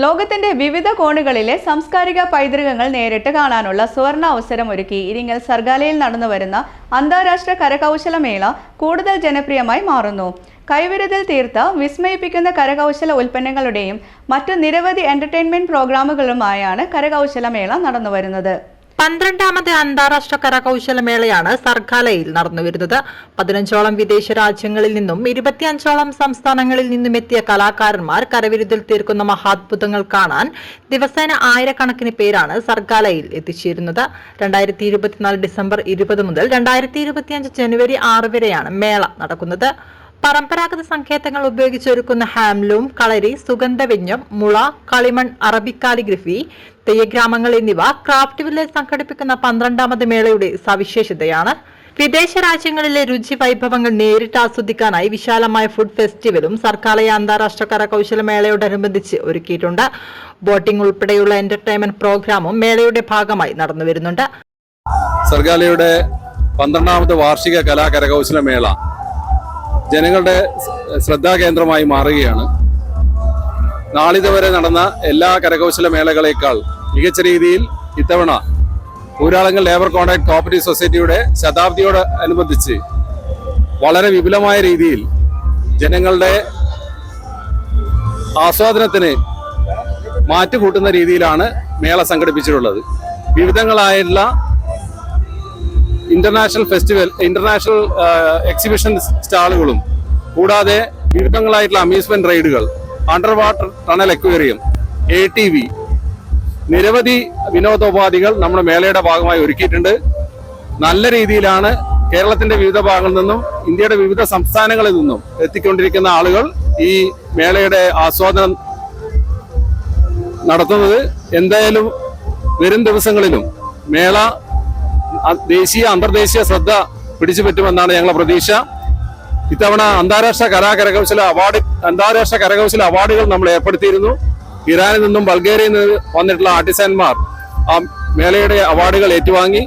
ലോകത്തിന്റെ വിവിധ കോണുകളിലെ സാംസ്കാരിക പൈതൃകങ്ങൾ നേരിട്ട് കാണാനുള്ള സുവർണ അവസരമൊരുക്കി ഇരിങ്ങൽ സർഗാലയിൽ നടന്നുവരുന്ന അന്താരാഷ്ട്ര കരകൗശല മേള കൂടുതൽ ജനപ്രിയമായി മാറുന്നു. കൈവിരതിൽ തീർത്ത വിസ്മയിപ്പിക്കുന്ന കരകൗശല ഉൽപ്പന്നങ്ങളുടെയും മറ്റു നിരവധി എന്റർടൈൻമെന്റ് പ്രോഗ്രാമുകളുമായാണ് കരകൗശല മേള നടന്നുവരുന്നത്. 12ാമത് അന്താരാഷ്ട്ര കരകൗശല മേളയാണ് സർഗാലയിൽ നടന്നുവരുന്നത്. 15ഓളം വിദേശ രാജ്യങ്ങളിൽ നിന്നും 25ഓളം സംസ്ഥാനങ്ങളിൽ നിന്നും എത്തിയ കലാകാരന്മാർ കരവിരുതിൽ തീർക്കുന്ന മഹാത്ഭുതങ്ങൾ കാണാൻ ദിവസേന ആയിരക്കണക്കിന് പേരാണ് സർഗാലയിൽ എത്തിച്ചേരുന്നത്. 2024 ഡിസംബർ 20 മുതൽ 2025 ജനുവരി 6 വരെയാണ് മേള നടക്കുന്നത്. പരമ്പരാഗത സങ്കേതങ്ങൾ ഉപയോഗിച്ചൊരുക്കുന്ന ഹാംലൂം, കളരി, സുഗന്ധവ്യഞ്ജം, മുള, കളിമൺ, അറബിക് കാലിഗ്രഫി, തെയ്യഗ്രാമങ്ങൾ എന്നിവ ക്രാഫ്റ്റ് വില്ലേജ് സംഘടിപ്പിക്കുന്ന 12ാമത് മേളയുടെ സവിശേഷതയാണ്. വിദേശ രാജ്യങ്ങളിലെ രുചി വൈഭവങ്ങൾ നേരിട്ട് ആസ്വദിക്കാനായി വിശാലമായ ഫുഡ് ഫെസ്റ്റിവലും സർഗാലയ അന്താരാഷ്ട്ര കരകൗശല മേളയോടനുബന്ധിച്ച് ഒരുക്കിയിട്ടുണ്ട്. ബോട്ടിംഗ് ഉൾപ്പെടെയുള്ള എന്റർടൈൻമെന്റ് പ്രോഗ്രാമും മേളയുടെ ഭാഗമായി നടന്നുവരുന്നുണ്ട്. സർഗാലയുടെ 12ാമത് വാർഷിക കരകൗശല മേള ജനങ്ങളുടെ ശ്രദ്ധാകേന്ദ്രമായി മാറുകയാണ്. നാളിതുവരെ നടന്ന എല്ലാ കരകൗശല മേളകളേക്കാൾ മികച്ച രീതിയിൽ ഇത്തവണ ഊരാളുങ്കൽ ലേബർ കോൺട്രാക്ട് കോഓപ്പറേറ്റീവ് സൊസൈറ്റിയുടെ ശതാബ്ദിയോട് അനുബന്ധിച്ച് വളരെ വിപുലമായ രീതിയിൽ ജനങ്ങളുടെ ആസ്വാദനത്തിന് മാറ്റുകൂട്ടുന്ന രീതിയിലാണ് മേള സംഘടിപ്പിച്ചിട്ടുള്ളത്. വിവിധങ്ങളായിട്ടുള്ള ഇന്റർനാഷണൽ എക്സിബിഷൻ സ്റ്റാളുകളും കൂടാതെ വിവിധങ്ങളായിട്ടുള്ള അമ്യൂസ്മെന്റ് റൈഡുകൾ, under water tunnel aquarium, ATV, നിരവധി വിനോദോപാധികൾ നമ്മുടെ മേളയുടെ ഭാഗമായി ഒരുക്കിയിട്ടുണ്ട്. നല്ല രീതിയിലാണ് കേരളത്തിന്റെ വിവിധ ഭാഗങ്ങളിൽ നിന്നും ഇന്ത്യയുടെ വിവിധ സംസ്ഥാനങ്ങളിൽ നിന്നും എത്തിക്കൊണ്ടിരിക്കുന്ന ആളുകൾ ഈ മേളയുടെ ആസ്വാദനം നടത്തുന്നത്. എന്തായാലും വരും ദിവസങ്ങളിലും മേള ദേശീയ അന്തർദേശീയ ശ്രദ്ധ പിടിച്ചു പറ്റുമെന്നാണ് ഞങ്ങളുടെ പ്രതീക്ഷ. ഇത്തവണ അന്താരാഷ്ട്ര കരകൗശല അവാർഡുകൾ നമ്മൾ ഏർപ്പെടുത്തിയിരുന്നു. ഇറാനിൽ നിന്നും ബൾഗേറിയയിൽ നിന്ന് വന്നിട്ടുള്ള ആർട്ടിസൻമാർ ആ മേളയുടെ അവാർഡുകൾ ഏറ്റുവാങ്ങി.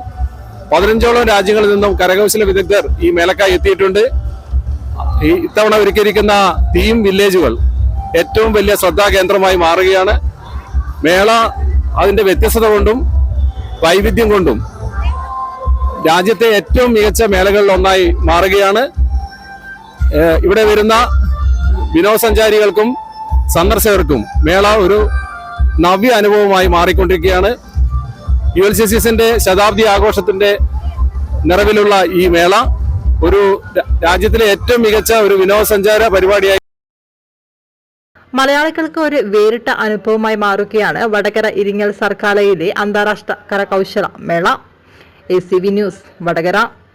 15ഓളം രാജ്യങ്ങളിൽ നിന്നും കരകൗശല വിദഗ്ധർ ഈ മേളക്കായി എത്തിയിട്ടുണ്ട്. ഇത്തവണ ഒരുക്കിയിരിക്കുന്ന തീം വില്ലേജുകൾ ഏറ്റവും വലിയ ശ്രദ്ധാകേന്ദ്രമായി മാറുകയാണ്. മേള അതിന്റെ വ്യത്യസ്തത കൊണ്ടും വൈവിധ്യം കൊണ്ടും രാജ്യത്തെ ഏറ്റവും മികച്ച മേളകളിൽ ഒന്നായി മാറുകയാണ്. ഇവിടെ വരുന്ന വിനോദസഞ്ചാരികൾക്കും സന്ദർശകർക്കും മേള ഒരു നവ്യ അനുഭവമായി മാറിക്കൊണ്ടിരിക്കുകയാണ്. ULCCSന്റെ ശതാബ്ദി ആഘോഷത്തിന്റെ നിറവിലുള്ള ഈ മേള ഒരു രാജ്യത്തിലെ ഏറ്റവും മികച്ച ഒരു വിനോദസഞ്ചാര പരിപാടിയായി മലയാളികൾക്ക് ഒരു വേറിട്ട അനുഭവമായി മാറുകയാണ് വടകര ഇരിങ്ങൽ സർഗാലയിലെ അന്താരാഷ്ട്ര കരകൗശല മേള. ACV news, Vadakara.